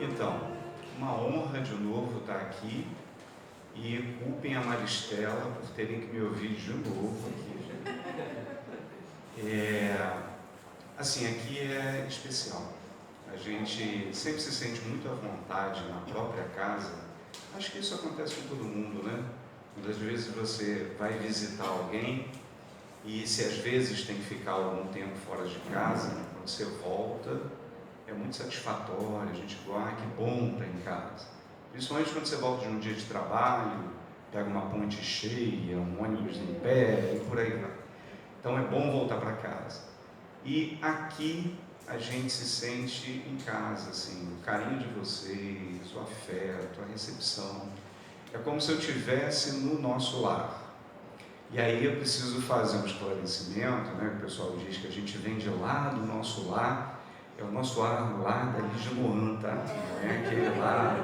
Então, uma honra de novo estar aqui e culpem a Maristela por terem que me ouvir de novo aqui. Assim, aqui é especial. A gente sempre se sente muito à vontade na própria casa. Acho que isso acontece com todo mundo, né? Muitas vezes você vai visitar alguém e se às vezes tem que ficar algum tempo fora de casa, quando você volta, é muito satisfatório, a gente fala, que bom estar em casa. Principalmente quando você volta de um dia de trabalho, pega uma ponte cheia, um ônibus em pé e por aí vai. Então é bom voltar para casa. E aqui a gente se sente em casa, assim, o carinho de vocês, o afeto, a recepção. É como se eu estivesse no nosso lar. E aí eu preciso fazer um esclarecimento, né? O pessoal diz que a gente vem de lá do nosso lar, é o nosso lar da Lígia Moan, tá? Não é aquele lá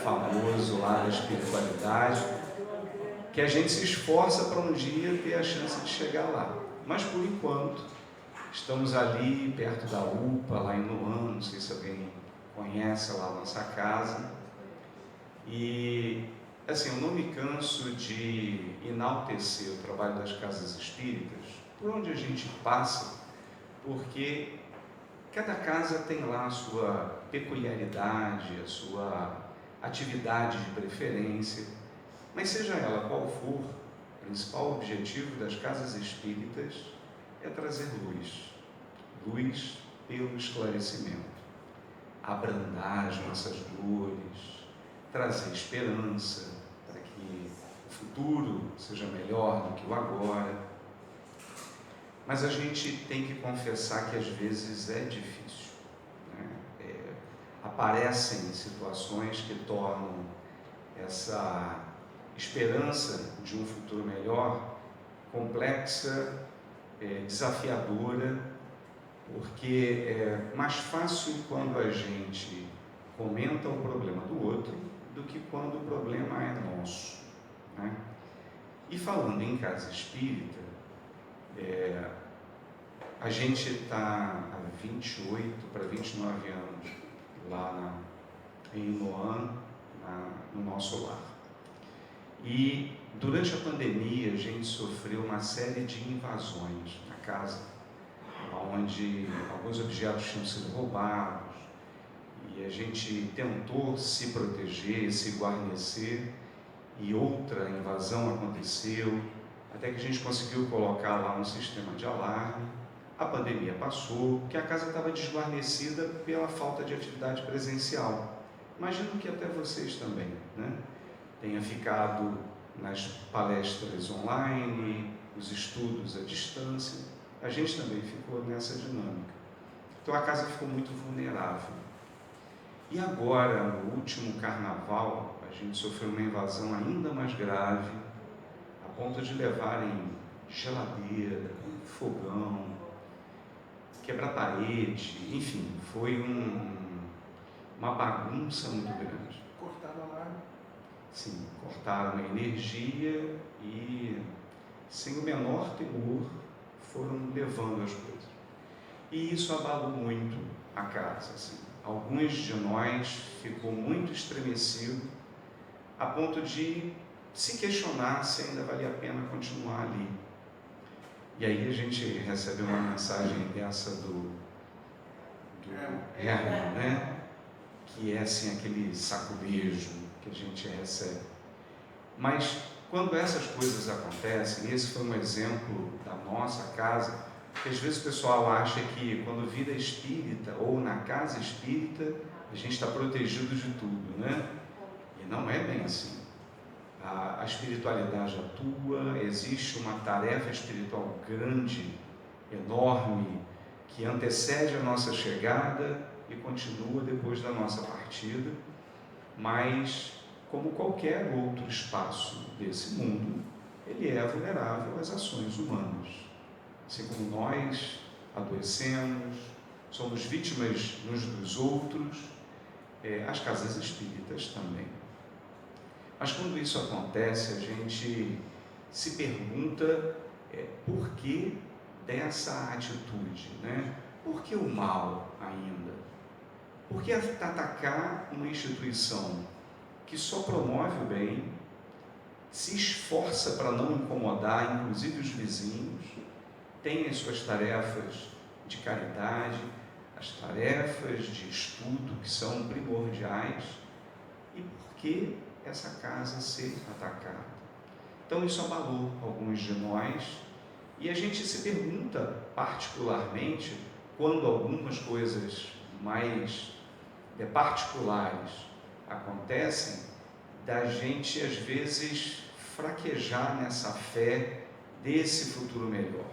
famoso lá da espiritualidade, que a gente se esforça para um dia ter a chance de chegar lá. Mas por enquanto, estamos ali perto da UPA, lá em Luan, não sei se alguém conhece lá a nossa casa. E assim, eu não me canso de enaltecer o trabalho das casas espíritas, por onde a gente passa, porque cada casa tem lá a sua peculiaridade, a sua atividade de preferência, mas seja ela qual for, o principal objetivo das casas espíritas é trazer luz, luz pelo esclarecimento, abrandar as nossas dores, trazer esperança para que o futuro seja melhor do que o agora. Mas a gente tem que confessar que às vezes é difícil, né? Aparecem situações que tornam essa esperança de um futuro melhor complexa, desafiadora, porque é mais fácil quando a gente comenta o problema do outro do que quando o problema é nosso, né? E falando em casa espírita, a gente está há 28 para 29 anos lá em Luan, no nosso lar. E durante a pandemia a gente sofreu uma série de invasões na casa, onde alguns objetos tinham sido roubados, e a gente tentou se proteger, se guarnecer, e outra invasão aconteceu, até que a gente conseguiu colocar lá um sistema de alarme. A pandemia passou, porque a casa estava desguarnecida pela falta de atividade presencial. Imagino que até vocês também, né? Tenha ficado nas palestras online, os estudos à distância. A gente também ficou nessa dinâmica. Então a casa ficou muito vulnerável. E agora, no último carnaval, a gente sofreu uma invasão ainda mais grave, a ponto de levarem geladeira, fogão, quebrar parede, enfim, foi uma bagunça muito grande. Cortaram a alarme? Sim, cortaram a energia e, sem o menor temor, foram levando as coisas. E isso abalou muito a casa, assim. Alguns de nós ficou muito estremecido, a ponto de se questionar se ainda valia a pena continuar ali. E aí a gente recebe uma mensagem dessa do Herman, né? Que é assim aquele saculejo que a gente recebe. Mas quando essas coisas acontecem, esse foi um exemplo da nossa casa, que às vezes o pessoal acha que quando vida espírita ou na casa espírita, a gente está protegido de tudo, né? E não é bem assim. A espiritualidade atua, existe uma tarefa espiritual grande, enorme, que antecede a nossa chegada e continua depois da nossa partida, mas, como qualquer outro espaço desse mundo, ele é vulnerável às ações humanas. Assim como nós adoecemos, somos vítimas uns dos outros, as casas espíritas também. Mas quando isso acontece, a gente se pergunta por que dessa atitude, né? Por que o mal ainda? Por que atacar uma instituição que só promove o bem, se esforça para não incomodar, inclusive os vizinhos, tem as suas tarefas de caridade, as tarefas de estudo que são primordiais, e por que essa casa ser atacada? Então isso abalou alguns de nós, e a gente se pergunta particularmente, quando algumas coisas mais particulares acontecem, da gente às vezes fraquejar nessa fé desse futuro melhor,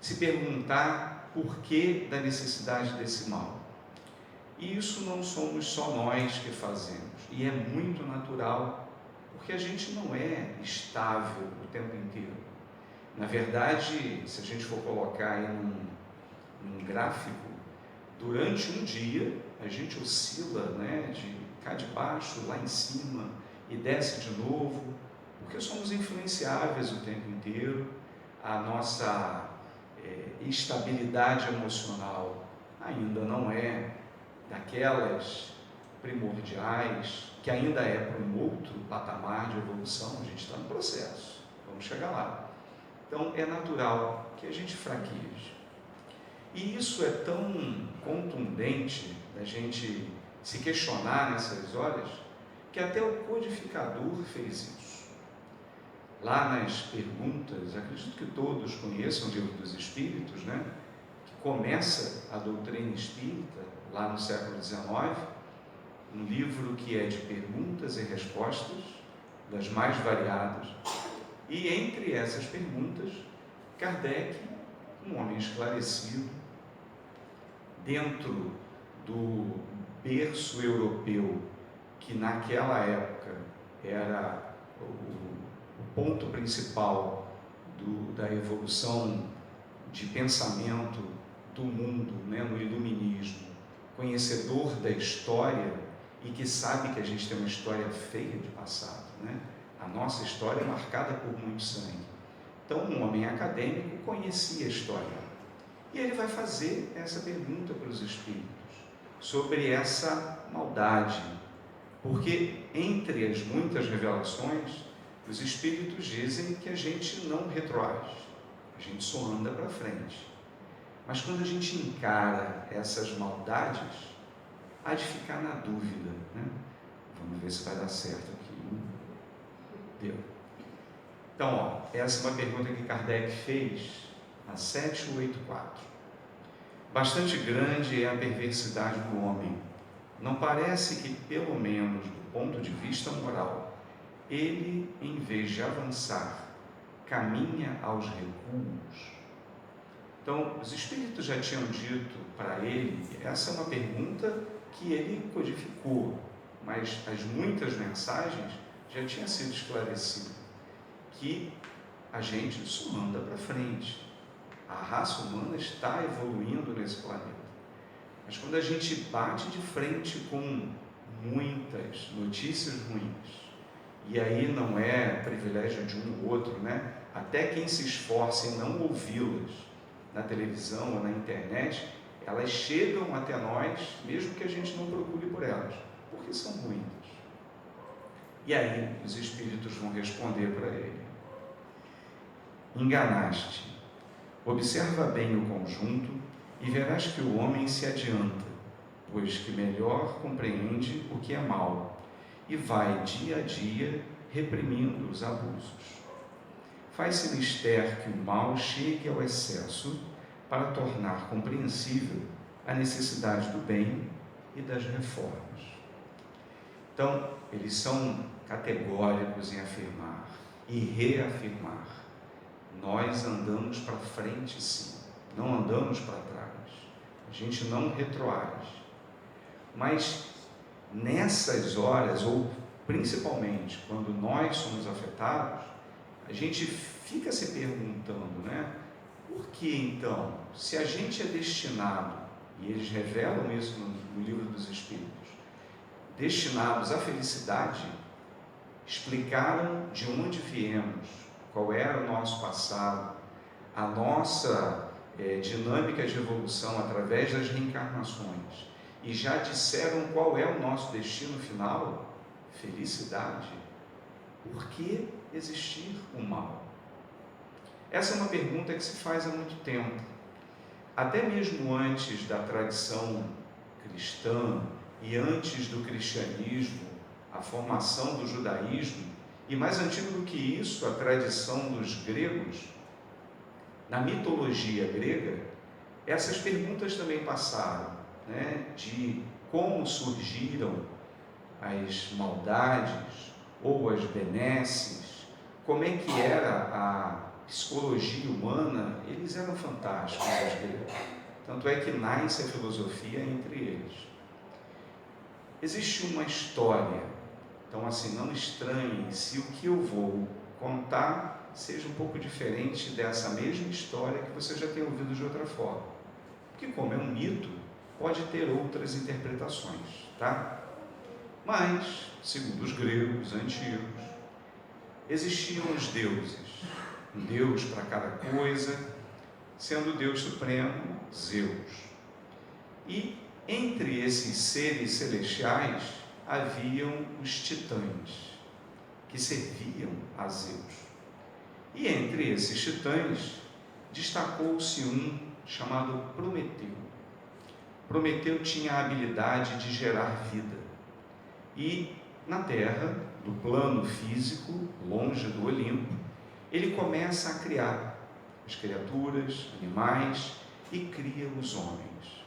se perguntar por que da necessidade desse mal. E isso não somos só nós que fazemos, e é muito natural, porque a gente não é estável o tempo inteiro. Na verdade, se a gente for colocar aí num gráfico, durante um dia a gente oscila, de cá de baixo, lá em cima, e desce de novo, porque somos influenciáveis o tempo inteiro. A nossa estabilidade emocional ainda não é daquelas primordiais, que ainda é para um outro patamar de evolução. A gente está no processo, vamos chegar lá. Então é natural que a gente fraqueje. E isso é tão contundente da gente se questionar nessas horas, que até o codificador fez isso. Lá nas perguntas, acredito que todos conheçam o Livro dos Espíritos, que começa a doutrina espírita, lá no século XIX, um livro que é de perguntas e respostas, das mais variadas, e entre essas perguntas, Kardec, um homem esclarecido, dentro do berço europeu, que naquela época era o ponto principal da evolução de pensamento do mundo, no iluminismo, conhecedor da história, e que sabe que a gente tem uma história feia de passado, a nossa história é marcada por muito sangue. Então, um homem acadêmico conhecia a história, e ele vai fazer essa pergunta para os espíritos, sobre essa maldade, porque entre as muitas revelações, os espíritos dizem que a gente não retroage, a gente só anda para frente. Mas quando a gente encara essas maldades, há de ficar na dúvida, Vamos ver se vai dar certo aqui. Deu. Então, essa é uma pergunta que Kardec fez na 784. Bastante grande é a perversidade do homem. Não parece que, pelo menos do ponto de vista moral, ele, em vez de avançar, caminha aos recuos? Então, os espíritos já tinham dito para ele, essa é uma pergunta que ele codificou, mas as muitas mensagens já tinham sido esclarecidas, que a gente só anda para frente. A raça humana está evoluindo nesse planeta. Mas quando a gente bate de frente com muitas notícias ruins, e aí não é privilégio de um ou outro, Até quem se esforça em não ouvi-las na televisão ou na internet, elas chegam até nós, mesmo que a gente não procure por elas, porque são muitas. E aí os espíritos vão responder para ele: enganaste. Observa bem o conjunto e verás que o homem se adianta, pois que melhor compreende o que é mal e vai dia a dia reprimindo os abusos. Faz-se mister que o mal chegue ao excesso para tornar compreensível a necessidade do bem e das reformas. Então, eles são categóricos em afirmar e reafirmar: nós andamos para frente, sim, não andamos para trás, a gente não retroage. Mas nessas horas, ou principalmente quando nós somos afetados, a gente fica se perguntando, por que então, se a gente é destinado, e eles revelam isso no Livro dos Espíritos, destinados à felicidade, explicaram de onde viemos, qual era o nosso passado, a nossa dinâmica de evolução através das reencarnações, e já disseram qual é o nosso destino final? Felicidade. Por que existir o mal? Essa é uma pergunta que se faz há muito tempo. Até mesmo antes da tradição cristã e antes do cristianismo, a formação do judaísmo, e mais antigo do que isso, a tradição dos gregos, na mitologia grega, essas perguntas também passaram, né, de como surgiram as maldades ou as benesses, como é que era a psicologia humana. Eles eram fantásticos, os gregos. Tanto é que nasce a filosofia entre eles. Existe uma história, então assim, não estranhem se o que eu vou contar seja um pouco diferente dessa mesma história que você já tem ouvido de outra forma. Porque como é um mito, pode ter outras interpretações, tá? Mas, segundo os gregos antigos, existiam os deuses, um deus para cada coisa, sendo o Deus supremo, Zeus. E entre esses seres celestiais haviam os titãs, que serviam a Zeus. E entre esses titãs destacou-se um chamado Prometeu. Prometeu tinha a habilidade de gerar vida. E na Terra, do plano físico, longe do Olimpo, ele começa a criar as criaturas, animais, e cria os homens.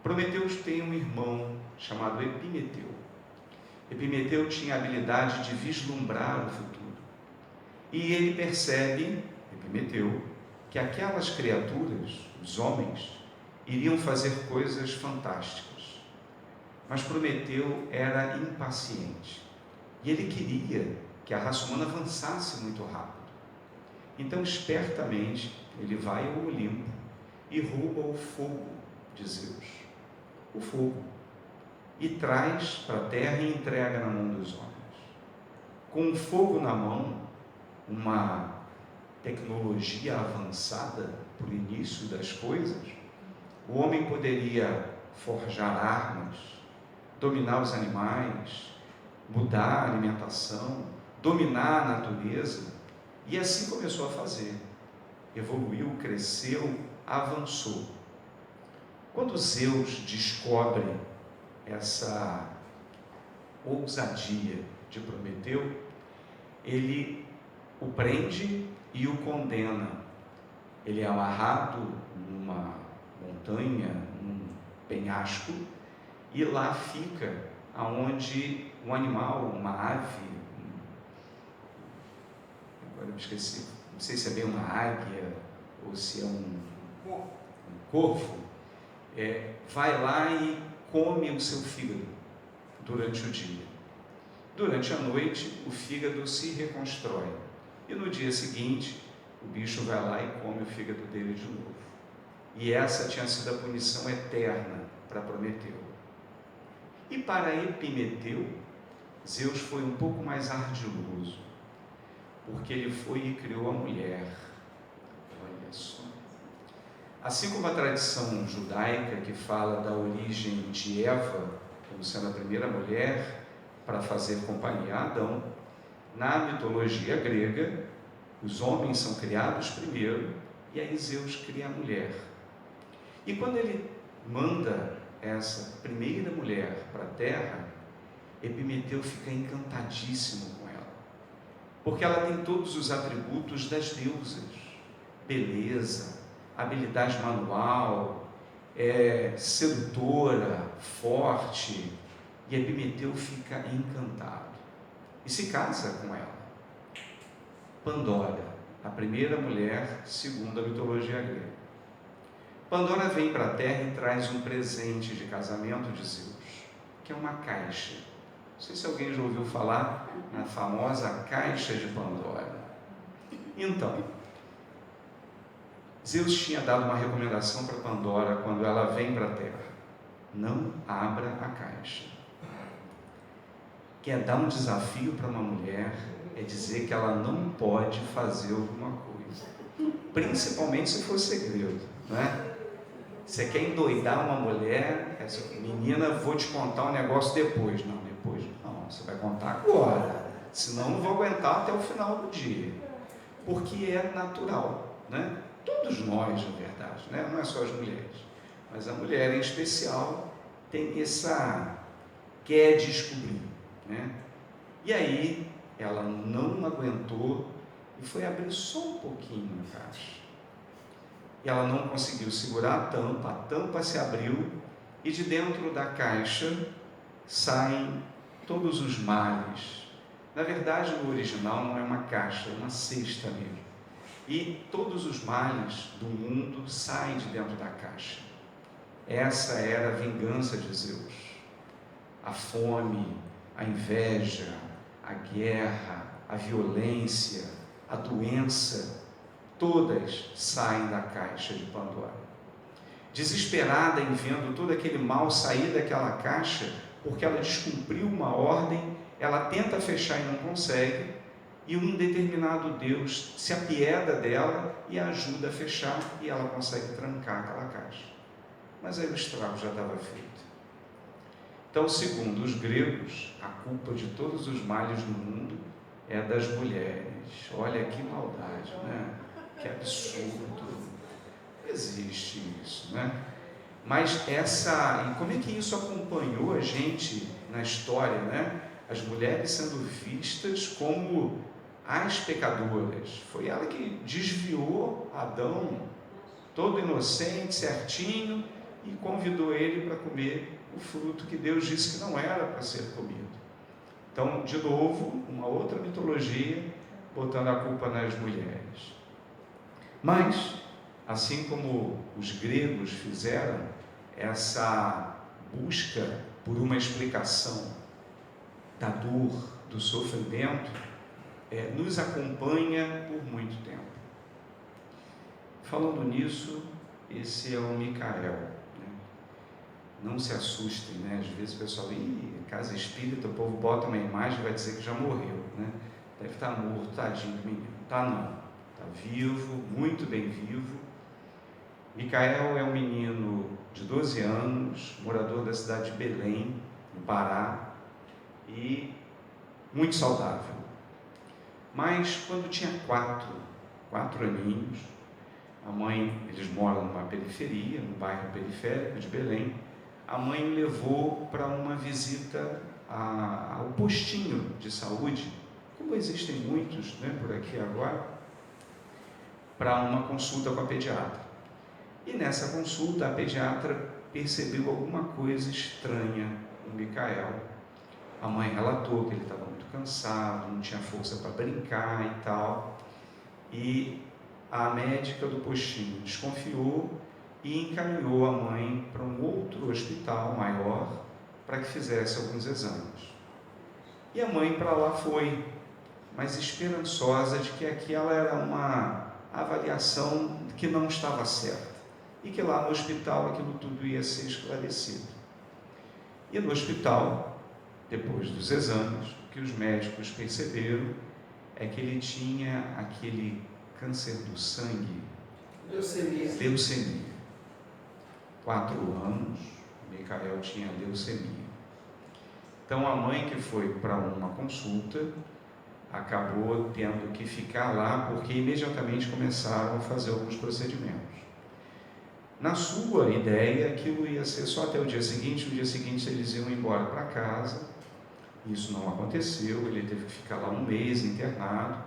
Prometeu tem um irmão chamado Epimeteu. Epimeteu tinha a habilidade de vislumbrar o futuro. E ele percebe, Epimeteu, que aquelas criaturas, os homens, iriam fazer coisas fantásticas. Mas Prometeu era impaciente. E ele queria que a raça humana avançasse muito rápido. Então, espertamente, ele vai ao Olimpo e rouba o fogo de Zeus. O fogo. E traz para a terra e entrega na mão dos homens. Com o fogo na mão, uma tecnologia avançada para o início das coisas, o homem poderia forjar armas, dominar os animais, mudar a alimentação, dominar a natureza, e assim começou a fazer. Evoluiu, cresceu, avançou. Quando Zeus descobre essa ousadia de Prometeu, ele o prende e o condena. Ele é amarrado numa montanha, num penhasco, e lá fica aonde um animal, uma ave, agora eu me esqueci, não sei se é bem uma águia ou se é um corvo, vai lá e come o seu fígado durante o dia. Durante a noite, o fígado se reconstrói. E no dia seguinte, o bicho vai lá e come o fígado dele de novo. E essa tinha sido a punição eterna para Prometeu. E para Epimeteu, Zeus foi um pouco mais ardiloso, porque ele foi e criou a mulher. Olha só. Assim como a tradição judaica que fala da origem de Eva, como sendo a primeira mulher para fazer companhia a Adão, na mitologia grega, os homens são criados primeiro e aí Zeus cria a mulher. E quando ele manda essa primeira mulher para a terra, Epimeteu fica encantadíssimo com ela, porque ela tem todos os atributos das deusas: beleza, habilidade manual, sedutora, forte, e Epimeteu fica encantado e se casa com ela. Pandora, a primeira mulher segundo a mitologia grega. Pandora vem para a terra e traz um presente de casamento de Zeus, que é uma caixa. Não sei se alguém já ouviu falar na famosa caixa de Pandora. Então, Zeus tinha dado uma recomendação para Pandora quando ela vem para a terra: não abra a caixa. Quer dar um desafio para uma mulher é dizer que ela não pode fazer alguma coisa, principalmente se for segredo, não é? Você quer endoidar uma mulher, essa menina, vou te contar um negócio depois. Não, depois não, você vai contar agora, senão não vou aguentar até o final do dia, porque é natural, né? Todos nós, na verdade, né? Não é só as mulheres, mas a mulher em especial tem essa quer descobrir, né? E aí ela não aguentou e foi abrir só um pouquinho a caixa. E ela não conseguiu segurar a tampa se abriu e de dentro da caixa saem todos os males. Na verdade, no original não é uma caixa, é uma cesta mesmo. E todos os males do mundo saem de dentro da caixa. Essa era a vingança de Zeus. A fome, a inveja, a guerra, a violência, a doença, todas saem da caixa de Pandora. Desesperada em vendo todo aquele mal sair daquela caixa, porque ela descumpriu uma ordem, ela tenta fechar e não consegue, e um indeterminado Deus se apieda dela e a ajuda a fechar, e ela consegue trancar aquela caixa. Mas aí o estrago já estava feito. Então, segundo os gregos, a culpa de todos os males do mundo é das mulheres. Olha que maldade, né? Que absurdo. Existe isso, né? Mas e como é que isso acompanhou a gente na história, né? As mulheres sendo vistas como as pecadoras. Foi ela que desviou Adão, todo inocente, certinho, e convidou ele para comer o fruto que Deus disse que não era para ser comido. Então, de novo, uma outra mitologia, botando a culpa nas mulheres. Mas, assim como os gregos fizeram essa busca por uma explicação da dor, do sofrimento, nos acompanha por muito tempo. Falando nisso, esse é o Micael. Né? Não se assustem, né? Às vezes o pessoal, casa espírita, o povo bota uma imagem e vai dizer que já morreu, né? Deve estar morto, tadinho do menino. Tá não, está vivo, muito bem vivo. Micael é um menino de 12 anos, morador da cidade de Belém, no Pará, e muito saudável. Mas quando tinha quatro aninhos, a mãe, eles moram numa periferia, num bairro periférico de Belém, a mãe o levou para uma visita ao postinho de saúde, como existem muitos, né, por aqui agora, para uma consulta com a pediatra. E nessa consulta, a pediatra percebeu alguma coisa estranha no Micael. A mãe relatou que ele estava muito cansado, não tinha força para brincar e tal. E a médica do postinho desconfiou e encaminhou a mãe para um outro hospital maior para que fizesse alguns exames. E a mãe para lá foi, mas esperançosa de que aquela era uma avaliação que não estava certa e que lá no hospital aquilo tudo ia ser esclarecido. E no hospital, depois dos exames, o que os médicos perceberam é que ele tinha aquele câncer do sangue, leucemia. 4 anos, Micael tinha leucemia. Então a mãe que foi para uma consulta acabou tendo que ficar lá porque imediatamente começaram a fazer alguns procedimentos. Na sua ideia, aquilo ia ser só até o dia seguinte. No dia seguinte eles iam embora para casa. Isso não aconteceu, ele teve que ficar lá 1 mês internado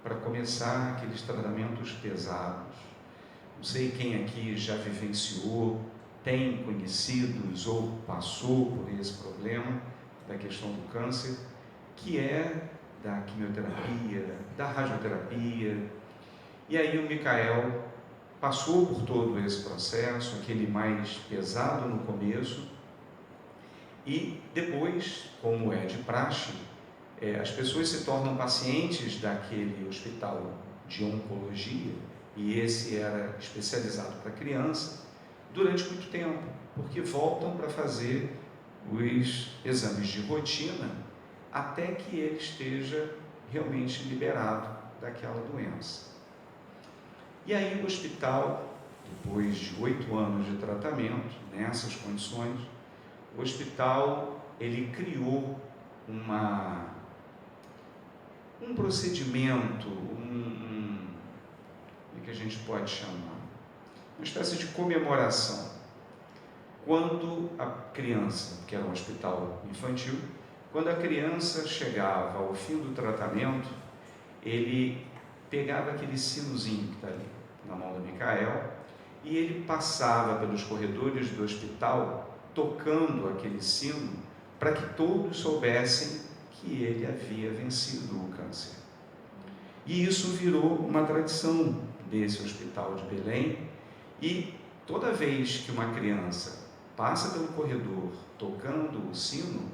para começar aqueles tratamentos pesados. Não sei quem aqui já vivenciou, tem conhecidos ou passou por esse problema da questão do câncer, que é da quimioterapia, da radioterapia. E aí o Micael passou por todo esse processo, aquele mais pesado no começo, e depois, como é de praxe, as pessoas se tornam pacientes daquele hospital de oncologia, e esse era especializado para criança, durante muito tempo, porque voltam para fazer os exames de rotina até que ele esteja realmente liberado daquela doença. E aí o hospital Depois de 8 anos de tratamento, nessas condições, o hospital ele criou um procedimento, o que a gente pode chamar? Uma espécie de comemoração. Quando a criança, que era um hospital infantil, quando a criança chegava ao fim do tratamento, ele pegava aquele sinozinho que está ali na mão do Micael e ele passava pelos corredores do hospital tocando aquele sino para que todos soubessem que ele havia vencido o câncer. E isso virou uma tradição desse hospital de Belém, e toda vez que uma criança passa pelo corredor tocando o sino,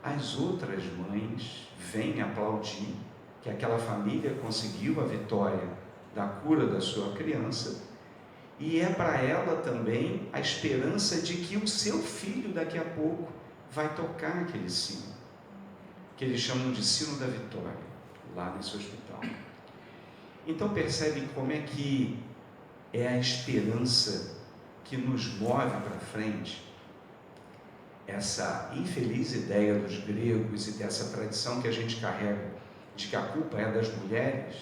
as outras mães vêm aplaudir que aquela família conseguiu a vitória da cura da sua criança, e é para ela também a esperança de que o seu filho daqui a pouco vai tocar aquele sino, que eles chamam de sino da vitória, lá nesse hospital. Então percebem como é que é a esperança que nos move para frente. Essa infeliz ideia dos gregos e dessa tradição que a gente carrega de que a culpa é das mulheres,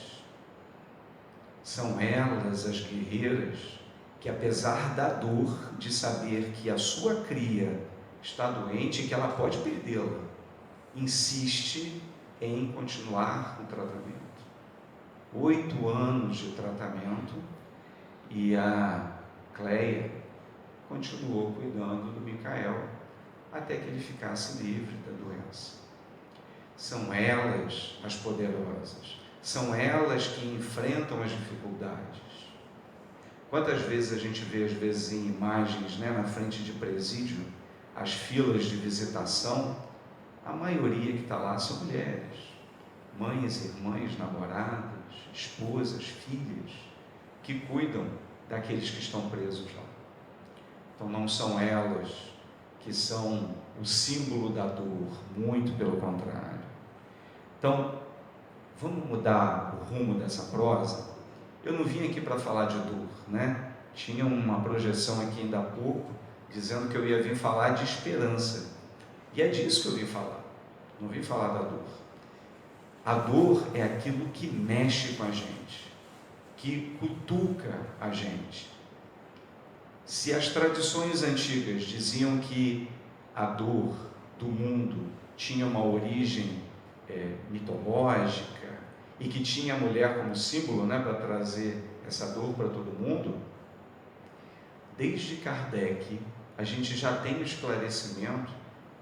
são elas as guerreiras que, apesar da dor de saber que a sua cria está doente e que ela pode perdê-la, insiste em continuar o tratamento. 8 anos de tratamento, e a Cleia continuou cuidando do Micael até que ele ficasse livre da doença. São elas as poderosas, são elas que enfrentam as dificuldades. Quantas vezes a gente vê, às vezes, em imagens, na frente de presídio, as filas de visitação, a maioria que está lá são mulheres, mães, irmãs, namoradas, esposas, filhas, que cuidam daqueles que estão presos lá. Então não são elas que são o símbolo da dor, muito pelo contrário. Então, vamos mudar o rumo dessa prosa? Eu não vim aqui para falar de dor, Tinha uma projeção aqui ainda há pouco, dizendo que eu ia vir falar de esperança. E é disso que eu vim falar, não vim falar da dor. A dor é aquilo que mexe com a gente, que cutuca a gente. Se as tradições antigas diziam que a dor do mundo tinha uma origem mitológica e que tinha a mulher como símbolo, para trazer essa dor para todo mundo, desde Kardec a gente já tem o esclarecimento,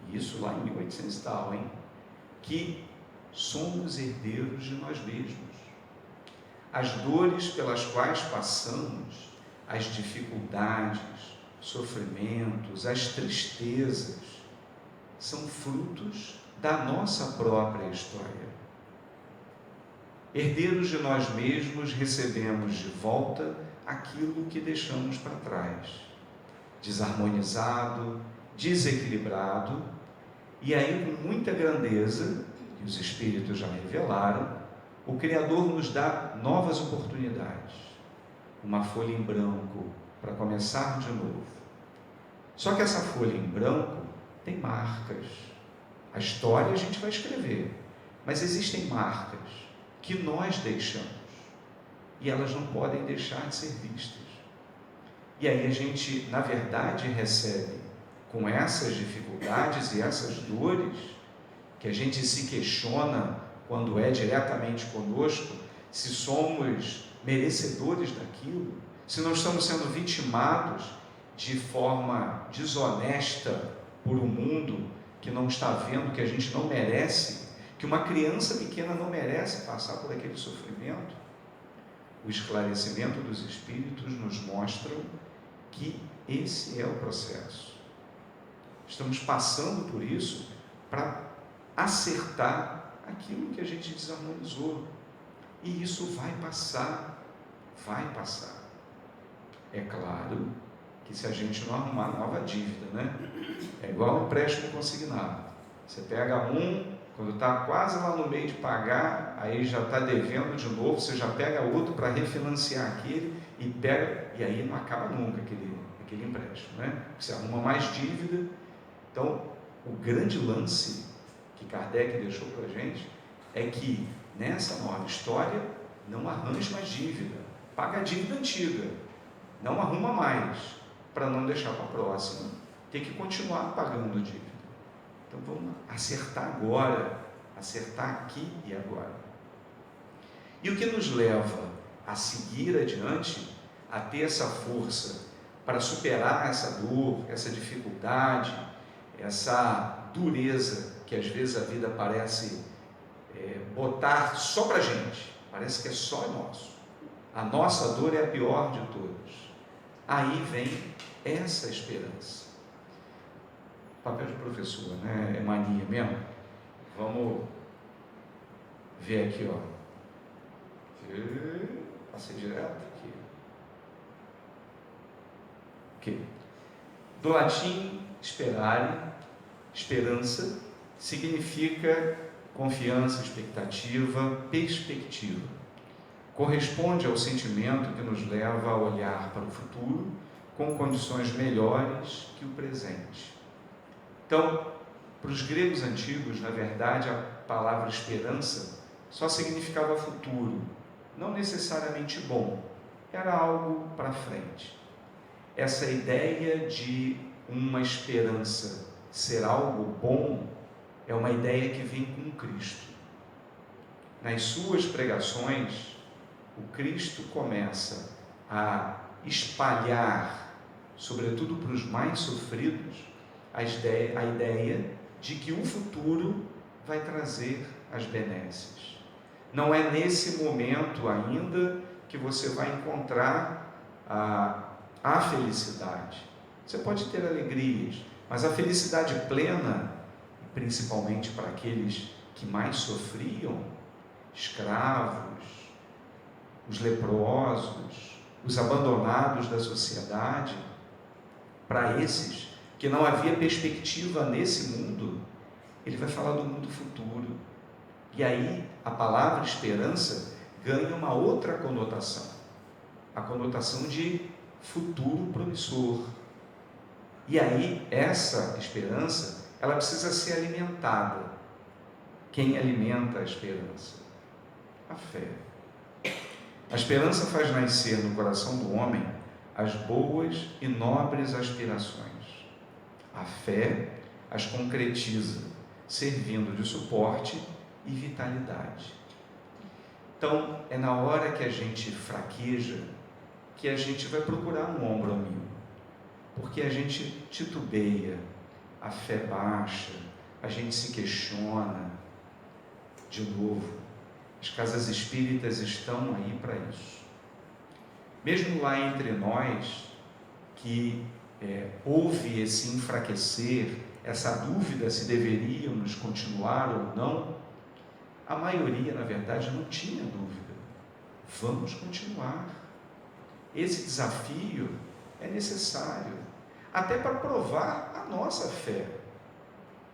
e isso lá em 1800 e tal, que somos herdeiros de nós mesmos. As dores pelas quais passamos, as dificuldades, sofrimentos, as tristezas, são frutos da nossa própria história. Herdeiros de nós mesmos, recebemos de volta aquilo que deixamos para trás, desarmonizado, desequilibrado, e aí com muita grandeza, e os Espíritos já revelaram, o Criador nos dá novas oportunidades, uma folha em branco para começar de novo. Só que essa folha em branco tem marcas. A história a gente vai escrever, mas existem marcas que nós deixamos, e elas não podem deixar de ser vistas. E aí a gente, na verdade, recebe com essas dificuldades e essas dores, que a gente se questiona quando é diretamente conosco, se somos merecedores daquilo, se não estamos sendo vitimados de forma desonesta por um mundo que não está vendo que a gente não merece, que uma criança pequena não merece passar por aquele sofrimento. O esclarecimento dos Espíritos nos mostra que esse é o processo. Estamos passando por isso para acertar aquilo que a gente desarmonizou. E isso vai passar, vai passar. É claro que se a gente não arrumar nova dívida, É igual um empréstimo consignado. Você pega quando está quase lá no meio de pagar, aí já está devendo de novo, você já pega outro para refinanciar aquele, e e aí não acaba nunca aquele empréstimo, né? Você arruma mais dívida. Então, o grande lance que Kardec deixou para a gente é que nessa nova história não arranje mais dívida, paga a dívida antiga, não arruma mais, para não deixar para a próxima ter que continuar pagando dívida. Então vamos acertar agora, acertar aqui e agora. E o que nos leva a seguir adiante, a ter essa força para superar essa dor, essa dificuldade, essa dureza que às vezes a vida parece botar só para a gente, parece que é só nosso, a nossa dor é a pior de todas. Aí vem essa esperança. Papel de professor, né? É mania mesmo. Vamos ver aqui, ó. Passei direto aqui. Do latim sperare, esperança, significa confiança, expectativa, perspectiva. Corresponde ao sentimento que nos leva a olhar para o futuro com condições melhores que o presente. Então, para os gregos antigos, na verdade, a palavra esperança só significava futuro, não necessariamente bom, era algo para frente. Essa ideia de uma esperança ser algo bom é uma ideia que vem com Cristo. Nas suas pregações, o Cristo começa a espalhar, sobretudo para os mais sofridos, a ideia de que o futuro vai trazer as benesses. Não é nesse momento ainda que você vai encontrar a felicidade. Você pode ter alegrias, mas a felicidade plena, principalmente para aqueles que mais sofriam, escravos, os leprosos, os abandonados da sociedade, para esses que não havia perspectiva nesse mundo, ele vai falar do mundo futuro. E aí a palavra esperança ganha uma outra conotação, a conotação de futuro promissor. E aí essa esperança, ela precisa ser alimentada. Quem alimenta a esperança? A fé. A esperança faz nascer no coração do homem as boas e nobres aspirações. A fé as concretiza, servindo de suporte e vitalidade. Então, é na hora que a gente fraqueja, que a gente vai procurar um ombro amigo, porque a gente titubeia, a fé baixa, a gente se questiona. De novo, as casas espíritas estão aí para isso. Mesmo lá entre nós, que houve esse enfraquecer, essa dúvida se deveríamos continuar ou não, a maioria, na verdade, não tinha dúvida. Vamos continuar. Esse desafio é necessário, até para provar a nossa fé.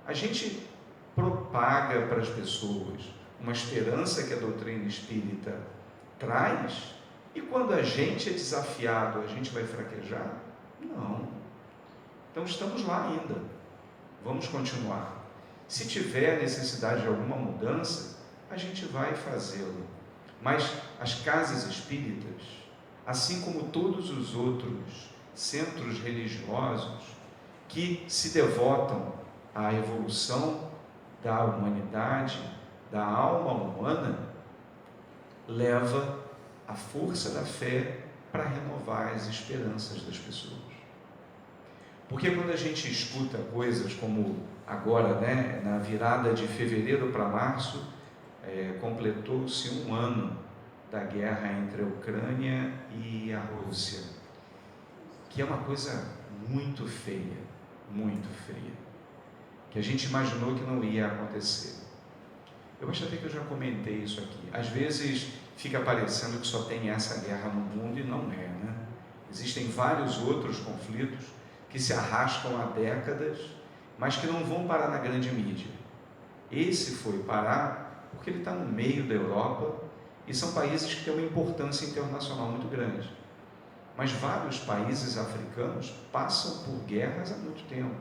A gente propaga para as pessoas uma esperança que a doutrina espírita traz, e quando a gente é desafiado, a gente vai fraquejar? Não. Então estamos lá ainda, vamos continuar. Se tiver necessidade de alguma mudança, a gente vai fazê-la. Mas as casas espíritas, assim como todos os outros centros religiosos que se devotam à evolução da humanidade, da alma humana, leva a força da fé para renovar as esperanças das pessoas. Porque quando a gente escuta coisas como agora, né, na virada de fevereiro para março, completou-se 1 ano da guerra entre a Ucrânia e a Rússia, que é uma coisa muito feia, que a gente imaginou que não ia acontecer. Eu acho até que eu já comentei isso aqui. Às vezes fica parecendo que só tem essa guerra no mundo, e não é, né? Existem vários outros conflitos que se arrastam há décadas, mas que não vão parar na grande mídia. Esse foi parar porque ele está no meio da Europa, e são países que têm uma importância internacional muito grande. mas vários países africanos passam por guerras há muito tempo.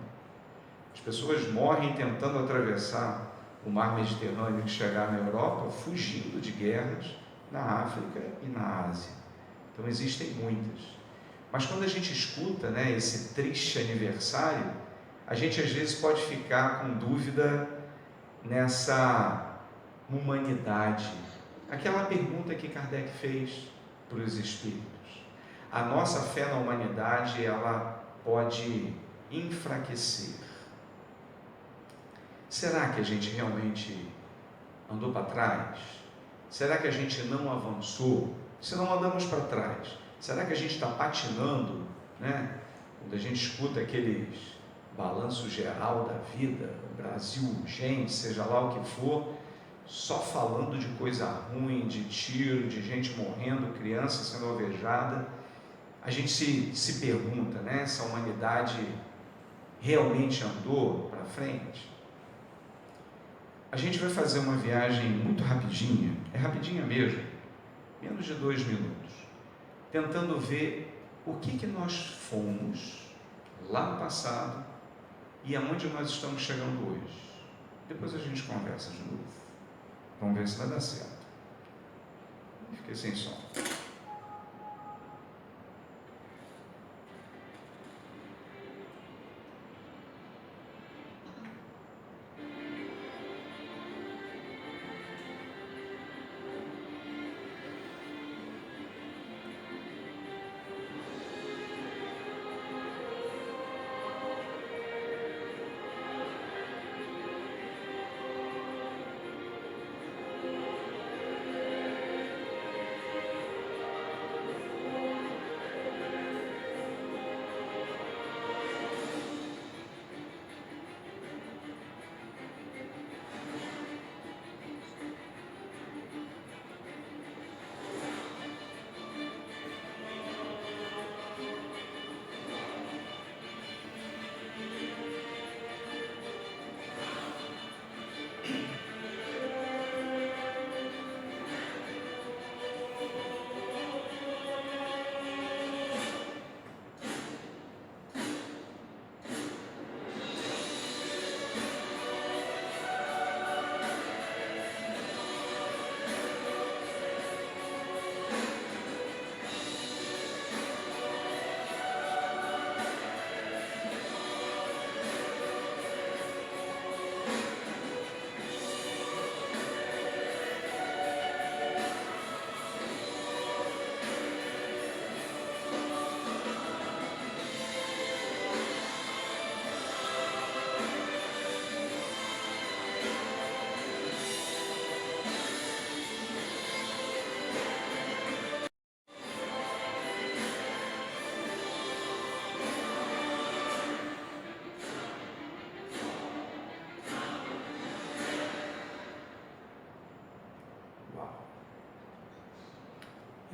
As pessoas morrem tentando atravessar o mar Mediterrâneo e chegar na Europa, fugindo de guerras na África e na Ásia. Então existem muitas. Mas quando a gente escuta, né, esse triste aniversário, a gente às vezes pode ficar com dúvida nessa humanidade. Aquela pergunta que Kardec fez para os espíritos. A nossa fé na humanidade, ela pode enfraquecer. Será que a gente realmente andou para trás? Será que a gente não avançou? Se não andamos para trás, será que a gente está patinando, né? Quando a gente escuta aqueles balanço geral da vida, Brasil urgente, seja lá o que for, só falando de coisa ruim, de tiro, de gente morrendo, criança sendo alvejada, a gente se pergunta, né, se a humanidade realmente andou para frente. A gente vai fazer uma viagem muito rapidinha, é rapidinha mesmo, menos de 2 minutos, tentando ver o que nós fomos lá no passado e aonde nós estamos chegando hoje. Depois a gente conversa de novo. Vamos ver se vai dar certo. Fiquei sem som.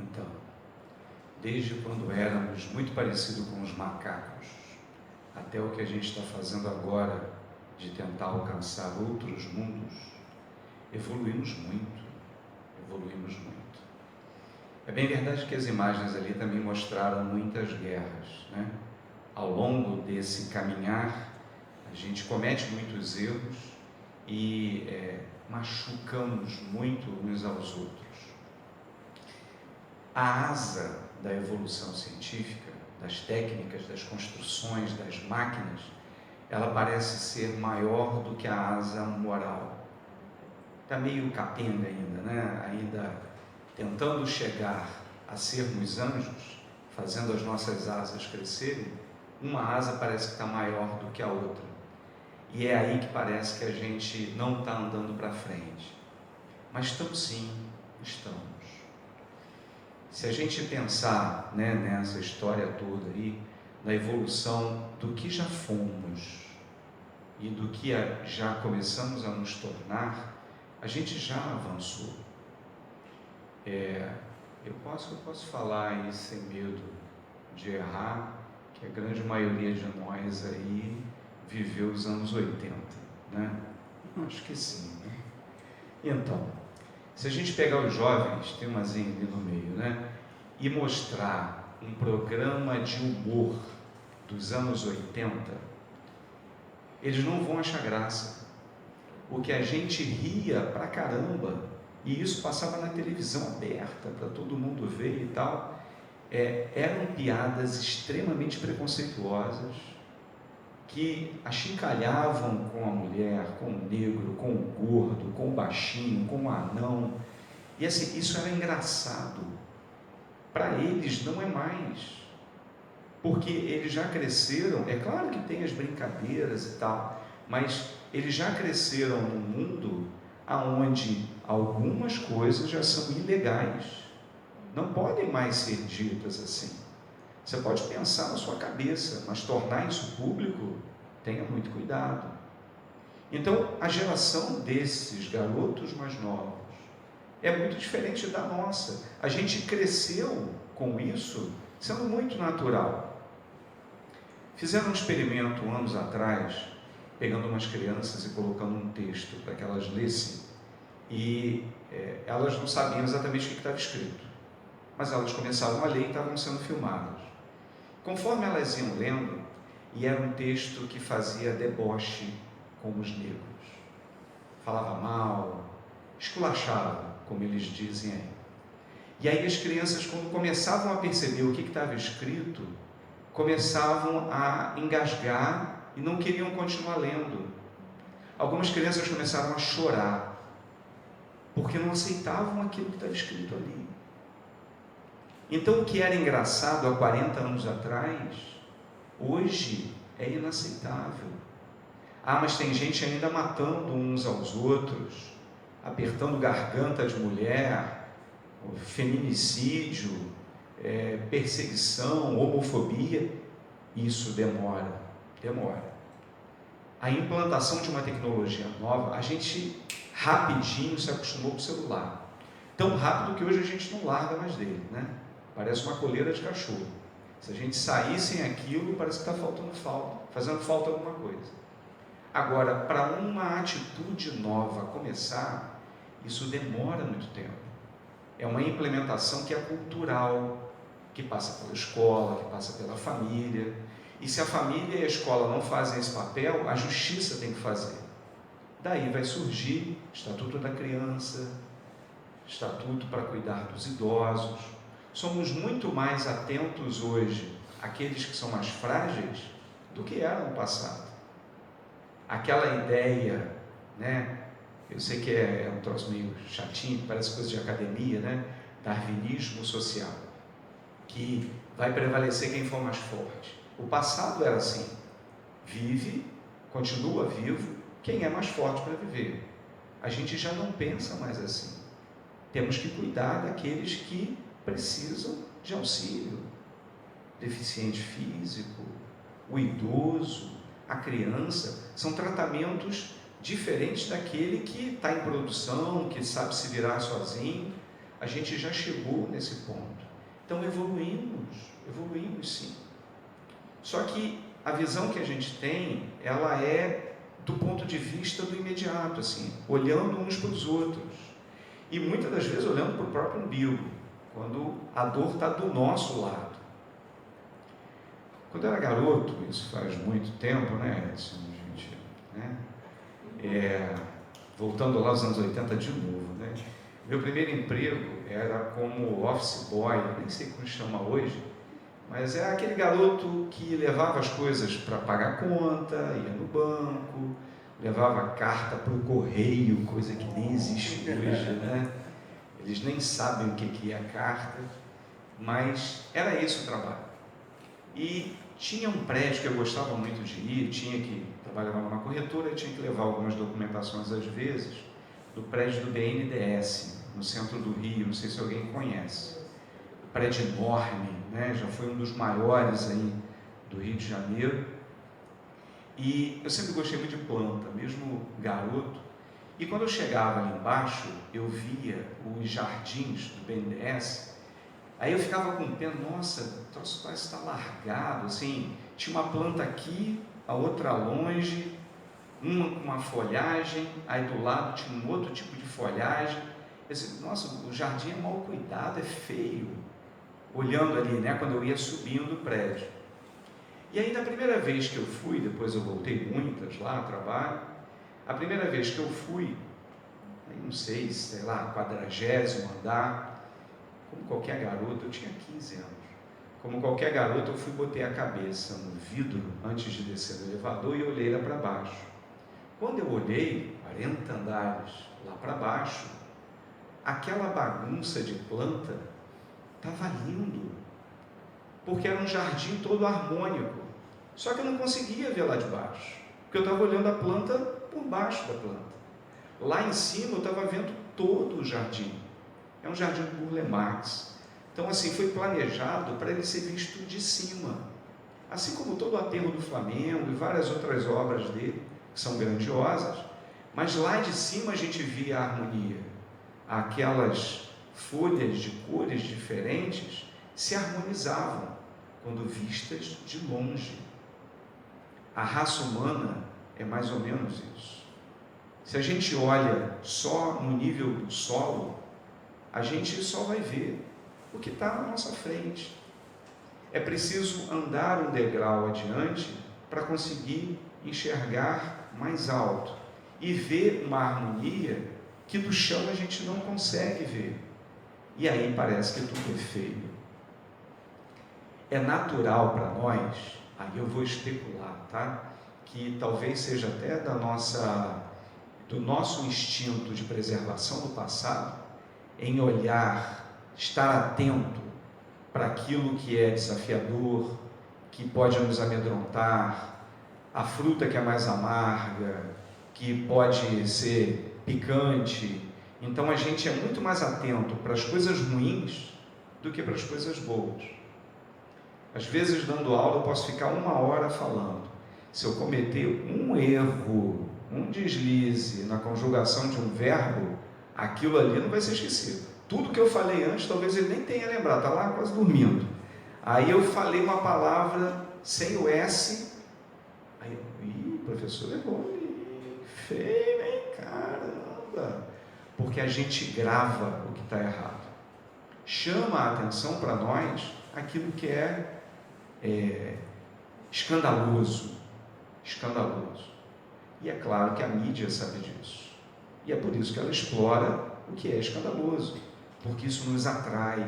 Então, desde quando éramos muito parecidos com os macacos, até o que a gente está fazendo agora, de tentar alcançar outros mundos, evoluímos muito, evoluímos muito. É bem verdade que as imagens ali também mostraram muitas guerras, né? Ao longo desse caminhar, a gente comete muitos erros e machucamos muito uns aos outros. A asa da evolução científica, das técnicas, das construções, das máquinas, ela parece ser maior do que a asa moral. Está meio capenga ainda, né? Ainda tentando chegar a sermos anjos, fazendo as nossas asas crescerem, uma asa parece que está maior do que a outra. E é aí que parece que a gente não está andando para frente. Mas estamos sim, estamos. Se a gente pensar, né, nessa história toda aí, na evolução do que já fomos e do que já começamos a nos tornar, a gente já avançou. Eu posso falar aí sem medo de errar, que a grande maioria de nós aí viveu os anos 80, né? Acho que sim, né? Então, se a gente pegar os jovens, tem uma zinha ali no meio, né? E mostrar um programa de humor dos anos 80, eles não vão achar graça. O que a gente ria pra caramba, e isso passava na televisão aberta para todo mundo ver e tal, eram piadas extremamente preconceituosas, que achincalhavam com a mulher, com o negro, com o gordo, com o baixinho, com o anão. E assim, isso era engraçado. Para eles não é mais, porque eles já cresceram. É claro que tem as brincadeiras e tal, mas eles já cresceram num mundo onde algumas coisas já são ilegais, não podem mais ser ditas assim. Você pode pensar na sua cabeça, mas tornar isso público, tenha muito cuidado. Então, a geração desses garotos mais novos é muito diferente da nossa. A gente cresceu com isso sendo muito natural. Fizeram um experimento anos atrás, pegando umas crianças e colocando um texto para que elas lessem, e elas não sabiam exatamente o que estava escrito, mas elas começaram a ler e estavam sendo filmadas. Conforme elas iam lendo, e era um texto que fazia deboche com os negros, falava mal, esculachava, como eles dizem aí. E aí as crianças, quando começavam a perceber o que estava escrito, começavam a engasgar e não queriam continuar lendo. Algumas crianças começaram a chorar, porque não aceitavam aquilo que estava escrito ali. Então, o que era engraçado há 40 anos atrás, hoje é inaceitável. Mas tem gente ainda matando uns aos outros, apertando garganta de mulher, feminicídio, perseguição, homofobia. Isso demora. A implantação de uma tecnologia nova, a gente rapidinho se acostumou com o celular. Tão rápido que hoje a gente não larga mais dele, né? Parece uma coleira de cachorro. Se a gente sair sem aquilo, parece que está fazendo falta alguma coisa. Agora, para uma atitude nova começar, isso demora muito tempo. É uma implementação que é cultural, que passa pela escola, que passa pela família. E se a família e a escola não fazem esse papel, a justiça tem que fazer. Daí vai surgir Estatuto da Criança, Estatuto para cuidar dos idosos. Somos muito mais atentos hoje àqueles que são mais frágeis do que eram no passado. Aquela ideia, né? Eu sei que é um troço meio chatinho, parece coisa de academia, né? Darwinismo social, que vai prevalecer quem for mais forte. O passado era assim: vive, continua vivo quem é mais forte para viver. A gente já não pensa mais assim. Temos que cuidar daqueles que precisam de auxílio, deficiente físico, o idoso, a criança. São tratamentos diferentes daquele que está em produção, que sabe se virar sozinho. A gente já chegou nesse ponto. Então evoluímos sim. Só que a visão que a gente tem, ela é do ponto de vista do imediato, assim, olhando uns para os outros. E muitas das vezes olhando para o próprio umbigo, quando a dor está do nosso lado. Quando eu era garoto, isso faz muito tempo, né, Edson, gente, né? Voltando lá aos anos 80 de novo, né? Meu primeiro emprego era como office boy, nem sei como chama hoje, mas é aquele garoto que levava as coisas para pagar conta, ia no banco, levava carta para o correio, coisa que nem existe hoje, né? Eles nem sabem o que é a carta, mas era esse o trabalho. E tinha um prédio que eu gostava muito de ir, trabalhava numa corretora, tinha que levar algumas documentações às vezes, do prédio do BNDES, no centro do Rio, não sei se alguém conhece. Um prédio enorme, né? Já foi um dos maiores aí do Rio de Janeiro. E eu sempre gostei muito de planta, mesmo garoto. E quando eu chegava ali embaixo, eu via os jardins do BNDES, aí eu ficava com pena, nossa, o troço parece estar largado, assim, tinha uma planta aqui, a outra longe, uma com uma folhagem, aí do lado tinha um outro tipo de folhagem. Eu disse, nossa, o jardim é mal cuidado, é feio. olhando ali, né, quando eu ia subindo o prédio. E aí, na primeira vez que eu fui, depois eu voltei muitas lá a trabalho, a primeira vez que eu fui, não sei, sei lá, 40º andar, como qualquer garoto, eu tinha 15 anos, como qualquer garoto, eu fui, botei a cabeça no vidro antes de descer do elevador e olhei lá para baixo. Quando eu olhei, 40 andares lá para baixo, aquela bagunça de planta estava lindo, porque era um jardim todo harmônico, só que eu não conseguia ver lá de baixo, porque eu estava olhando a planta por baixo da planta. Lá em cima eu estava vendo todo o jardim, é um jardim de Burle Marx, então assim, foi planejado para ele ser visto de cima, assim como todo o aterro do Flamengo e várias outras obras dele, que são grandiosas, mas lá de cima a gente via a harmonia, aquelas folhas de cores diferentes se harmonizavam quando vistas de longe. A raça humana é mais ou menos isso. Se a gente olha só no nível do solo, a gente só vai ver o que está na nossa frente. É preciso andar um degrau adiante para conseguir enxergar mais alto e ver uma harmonia que do chão a gente não consegue ver. E aí parece que tudo é feio. É natural para nós, aí eu vou especular, tá? Que talvez seja até do nosso instinto de preservação do passado, em olhar, estar atento para aquilo que é desafiador, que pode nos amedrontar, a fruta que é mais amarga, que pode ser picante. Então a gente é muito mais atento para as coisas ruins do que para as coisas boas. Às vezes, dando aula, eu posso ficar 1 hora falando. Se eu cometer um erro, um deslize na conjugação de um verbo, aquilo ali não vai ser esquecido. Tudo que eu falei antes, talvez ele nem tenha lembrado, está lá quase dormindo. Aí eu falei uma palavra sem o S, aí o professor levou, feio, hein, caramba, porque a gente grava o que está errado. Chama a atenção para nós aquilo que é escandaloso. E é claro que a mídia sabe disso. E é por isso que ela explora o que é escandaloso, porque isso nos atrai.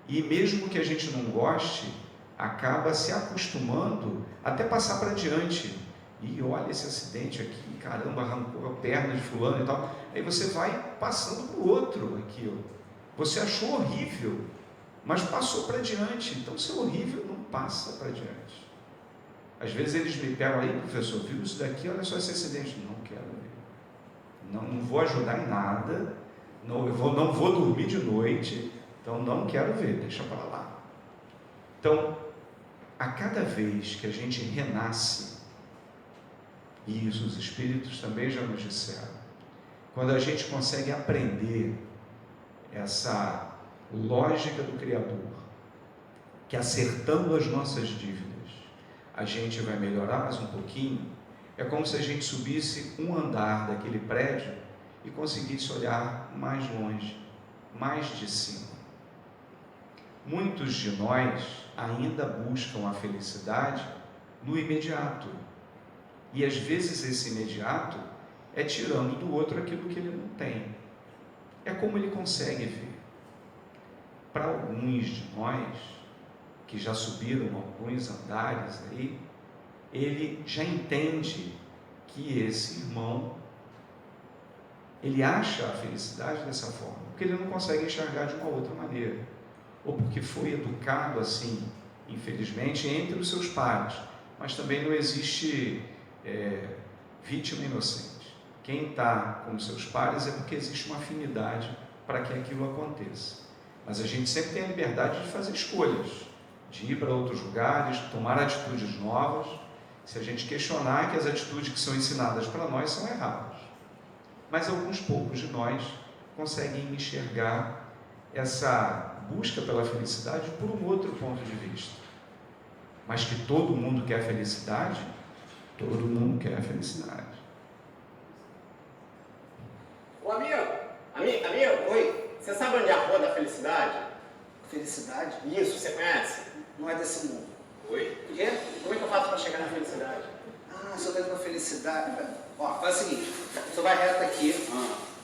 E mesmo que a gente não goste, acaba se acostumando até passar para diante. E olha esse acidente aqui, caramba, arrancou a perna de fulano e tal. Aí você vai passando para o outro aquilo. Você achou horrível, mas passou para diante. Então, se é horrível, não passa para diante. Às vezes eles me pegam aí, professor, viu isso daqui, olha só esse acidente. Não quero ver. Não vou ajudar em nada. Não vou dormir de noite. Então, não quero ver, deixa para lá. Então, a cada vez que a gente renasce, e isso os espíritos também já nos disseram, quando a gente consegue aprender essa lógica do Criador, que acertando as nossas dívidas, a gente vai melhorar mais um pouquinho, é como se a gente subisse um andar daquele prédio e conseguisse olhar mais longe, mais de cima. Muitos de nós ainda buscam a felicidade no imediato, e às vezes esse imediato é tirando do outro aquilo que ele não tem. É como ele consegue ver. Para alguns de nós, que já subiram alguns andares aí, ele já entende que esse irmão, ele acha a felicidade dessa forma, porque ele não consegue enxergar de uma outra maneira, ou porque foi educado assim, infelizmente, entre os seus pares, mas também não existe vítima inocente. Quem está com os seus pares é porque existe uma afinidade para que aquilo aconteça. Mas a gente sempre tem a liberdade de fazer escolhas, de ir para outros lugares, tomar atitudes novas, se a gente questionar que as atitudes que são ensinadas para nós são erradas. Mas alguns poucos de nós conseguem enxergar essa busca pela felicidade por um outro ponto de vista. Mas que todo mundo quer felicidade? Todo mundo quer felicidade. Ô amigo, oi, você sabe onde é a Rua da Felicidade? Felicidade? Isso, você conhece? Não é desse mundo. Oi? O quê? Como é que eu faço para chegar na felicidade? Ah, se eu tenho uma felicidade... Ó, faz o seguinte, você vai reto aqui,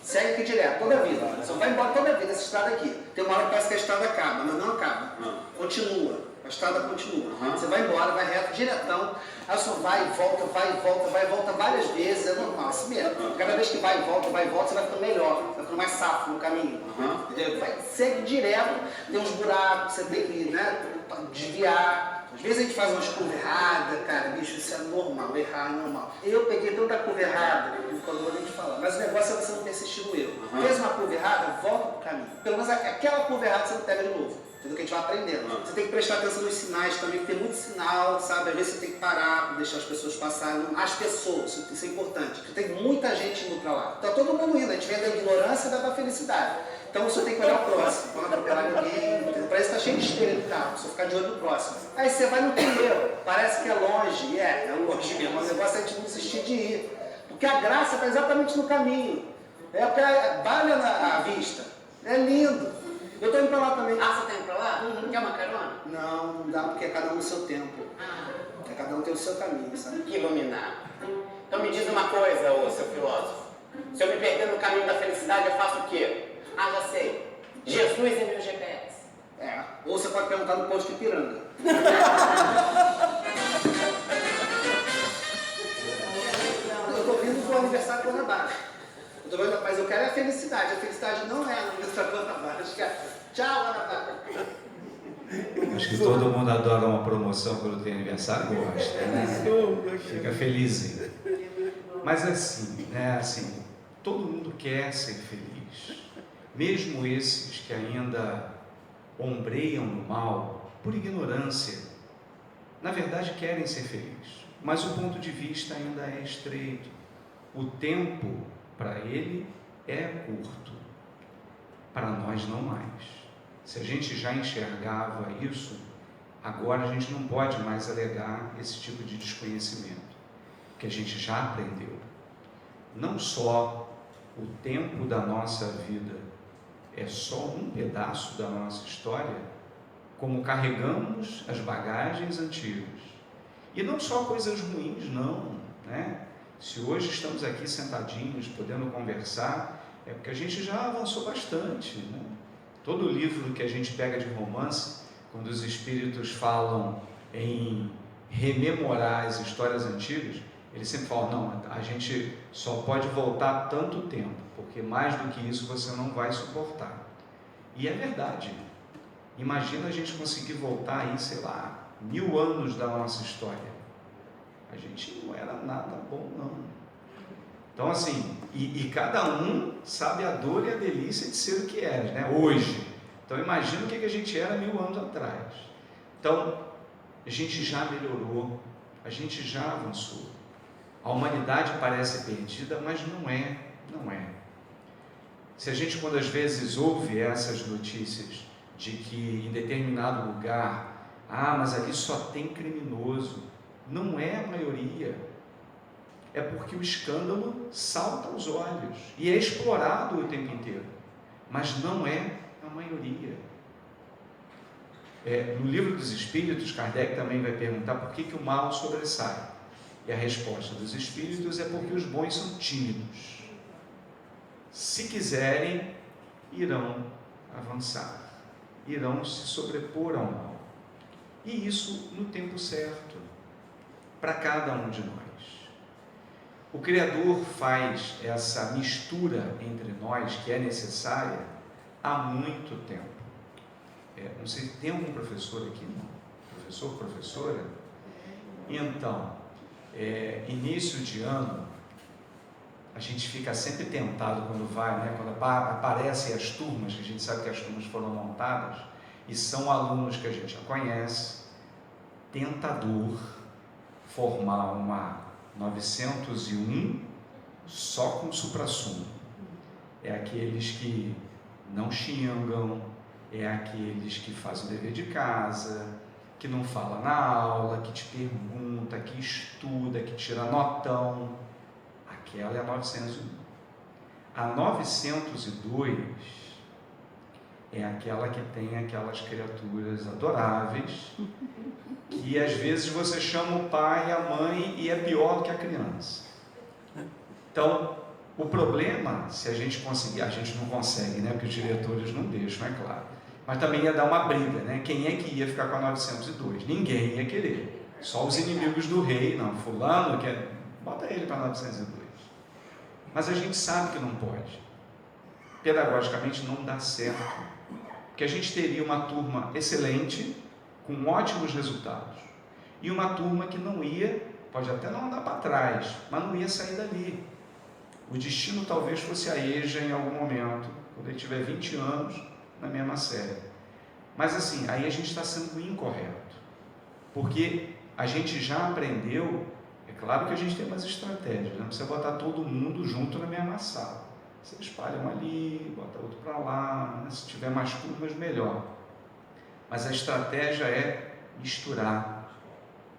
segue aqui direto, toda a vida. Você vai embora toda a vida, essa estrada aqui. Tem uma hora que parece que a estrada acaba, mas não acaba. Continua, a estrada continua. Você vai embora, vai reto, diretão, aí você vai e volta, vai e volta, vai e volta várias vezes, é normal, assim mesmo. Cada vez que vai e volta, você vai ficando melhor, vai ficando mais safo no caminho. Entendeu? Vai, segue direto, tem uns buracos, você tem que, né, desviar. Às vezes a gente faz umas curvas erradas, cara, bicho, isso é normal, errar é normal. Eu peguei tanta curva errada, que eu não vou nem te falar, mas o negócio é você não persistir no erro. Fez uma curva errada, volta pro caminho. Pelo menos aquela curva errada você não pega de novo. Entendeu? Que a gente vai aprendendo. Você tem que prestar atenção nos sinais também, que tem muito sinal, sabe? Às vezes você tem que parar, deixar as pessoas passarem. As pessoas, isso é importante. Porque tem muita gente indo pra lá. Tá todo mundo indo, a gente vem da ignorância e da felicidade. Então você tem que olhar o próximo, não atropelar ninguém, parece que está cheio de esteira no carro, você ficar de olho no próximo. Aí você vai no primeiro, parece que é longe, é longe mesmo, mas o negócio é a gente não desistir de ir. Porque a graça está exatamente no caminho, vale a vista, é lindo. Eu estou indo para lá também. Ah, você está indo para lá? Quer uma carona? Não, não dá, porque é cada um no seu tempo. Cada um tem o seu caminho, sabe? Que iluminado. Então me diz uma coisa, ô seu filósofo. Se eu me perder no caminho da felicidade, eu faço o quê? Ah, já sei. Jesus é meu GPS. Ou você pode perguntar no posto de Ipiranga. Eu estou vindo do aniversário do Guanabara. Mas eu quero a felicidade. A felicidade não é no aniversário do Guanabara. Tchau, Guanabara. Acho que todo mundo adora uma promoção quando tem aniversário, gosta, né? Fica feliz. Mas assim, né? Assim, todo mundo quer ser feliz. Mesmo esses que ainda ombreiam no mal por ignorância, na verdade querem ser felizes, mas o ponto de vista ainda é estreito. O tempo para ele é curto, para nós não mais. Se a gente já enxergava isso, agora a gente não pode mais alegar esse tipo de desconhecimento, que a gente já aprendeu. Não só o tempo da nossa vida é só um pedaço da nossa história, como carregamos as bagagens antigas. E não só coisas ruins, não, né? Se hoje estamos aqui sentadinhos, podendo conversar, é porque a gente já avançou bastante, né? Todo livro que a gente pega de romance, quando os espíritos falam em rememorar as histórias antigas, eles sempre falam, não, a gente só pode voltar tanto tempo, porque mais do que isso você não vai suportar. E é verdade. Imagina a gente conseguir voltar aí, sei lá, 1000 anos da nossa história. A gente não era nada bom, não. Então assim, e cada um sabe a dor e a delícia de ser o que é, né? Hoje. Então imagina o que a gente era 1000 anos atrás. Então, a gente já melhorou, a gente já avançou. A humanidade parece perdida, mas não é, não é. Se a gente, quando às vezes ouve essas notícias de que em determinado lugar, mas ali só tem criminoso, não é a maioria. É porque o escândalo salta aos olhos e é explorado o tempo inteiro, mas não é a maioria. No Livro dos Espíritos, Kardec também vai perguntar por que o mal sobressai. E a resposta dos Espíritos é porque os bons são tímidos. Se quiserem, irão avançar, irão se sobrepor ao mal. E isso no tempo certo, para cada um de nós. O Criador faz essa mistura entre nós que é necessária há muito tempo. Não sei se tem algum professor aqui, não? Professor, professora? Então, início de ano, a gente fica sempre tentado quando vai, né? Quando aparecem as turmas, que a gente sabe que as turmas foram montadas, e são alunos que a gente já conhece, tentador formar uma 901 só com suprassumo. É aqueles que não xingam, é aqueles que fazem o dever de casa, que não fala na aula, que te pergunta, que estuda, que tira notão. Aquela é a 901. A 902 é aquela que tem aquelas criaturas adoráveis, que às vezes você chama o pai e a mãe e é pior do que a criança. Então, o problema, se a gente conseguir, a gente não consegue, né? Porque os diretores não deixam, é claro. Mas também ia dar uma briga, né? Quem é que ia ficar com a 902? Ninguém ia querer. Só os inimigos do rei, não. Fulano quer, bota ele para 902. Mas a gente sabe que não pode. Pedagogicamente não dá certo. Porque a gente teria uma turma excelente, com ótimos resultados. E uma turma que não ia, pode até não andar para trás, mas não ia sair dali. O destino talvez fosse a EJA em algum momento, quando ele tiver 20 anos, na mesma série. Mas assim, aí a gente está sendo incorreto. Porque a gente já aprendeu, é claro que a gente tem umas estratégias, não precisa botar todo mundo junto na mesma sala. Você espalha um ali, bota outro para lá, né? Se tiver mais turmas, melhor. Mas a estratégia é misturar,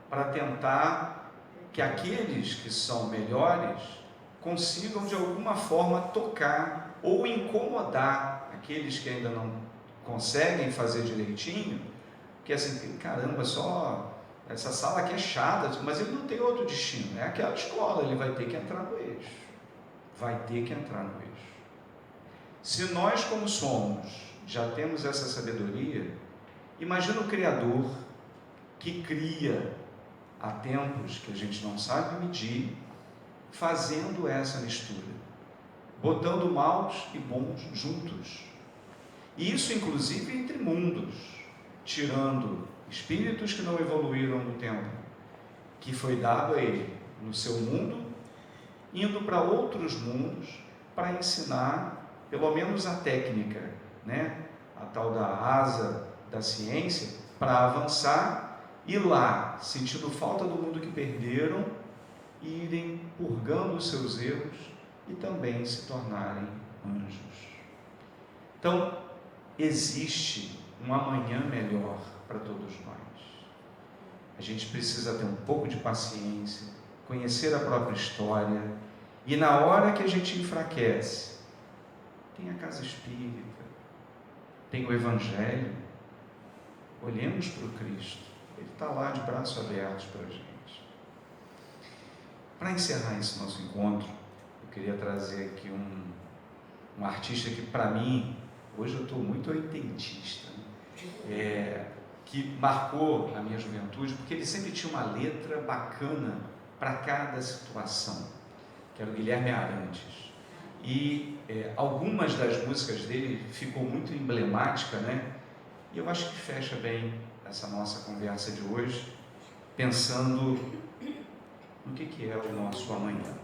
para tentar que aqueles que são melhores consigam de alguma forma tocar ou incomodar aqueles que ainda não conseguem fazer direitinho, porque assim, caramba, só essa sala aqui é chata, mas ele não tem outro destino, é aquela escola, ele vai ter que entrar no eixo, vai ter que entrar no eixo. Se nós, como somos, já temos essa sabedoria, imagina o Criador que cria há tempos que a gente não sabe medir, fazendo essa mistura, botando maus e bons juntos. E isso, inclusive, entre mundos, tirando espíritos que não evoluíram no tempo, que foi dado a ele no seu mundo, indo para outros mundos para ensinar, pelo menos a técnica, né? A tal da asa da ciência, para avançar e lá, sentindo falta do mundo que perderam, irem purgando os seus erros e também se tornarem anjos. Então, existe um amanhã melhor para todos nós. A gente precisa ter um pouco de paciência, conhecer a própria história, e na hora que a gente enfraquece, tem a casa espírita, tem o Evangelho, olhemos para o Cristo, ele está lá de braços abertos para a gente. Para encerrar esse nosso encontro, eu queria trazer aqui um artista que, para mim, hoje eu estou muito oitentista, né? Que marcou a minha juventude, porque ele sempre tinha uma letra bacana para cada situação, que era o Guilherme Arantes. E algumas das músicas dele ficou muito emblemática, né? E eu acho que fecha bem essa nossa conversa de hoje, pensando no que é o nosso amanhã.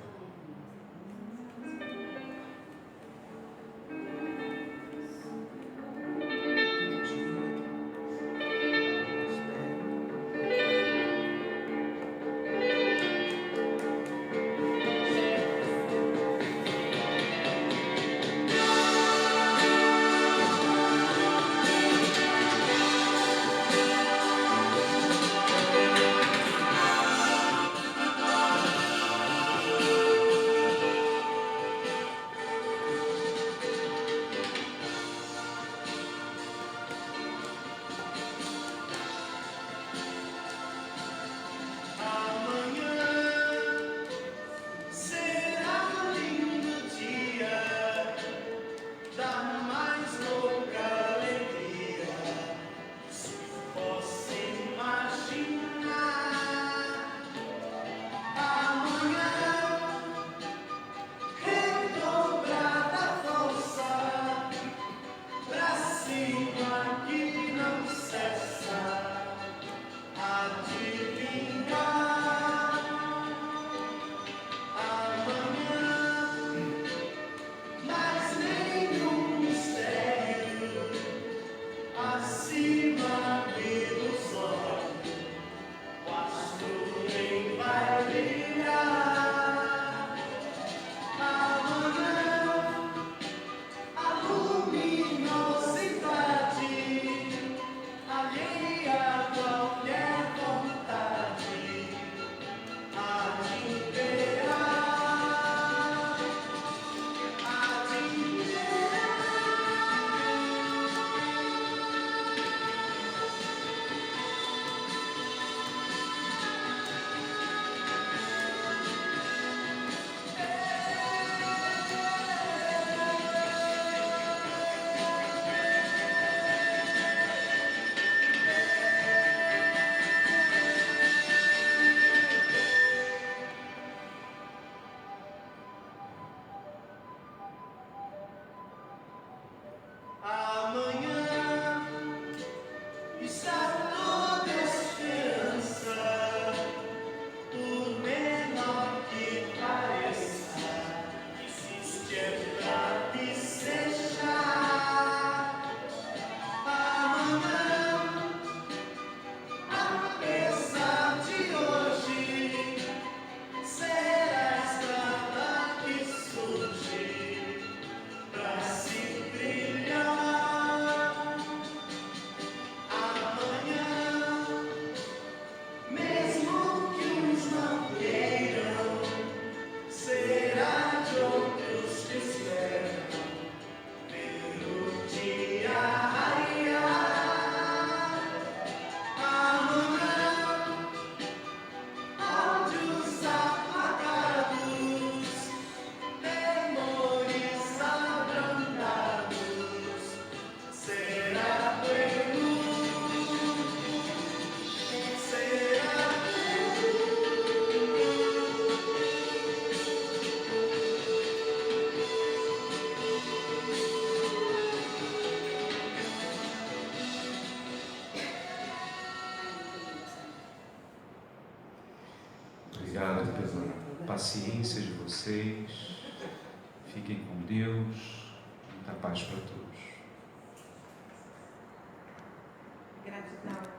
Obrigado pela paciência de vocês. Fiquem com Deus. Muita paz para todos. Gratidão.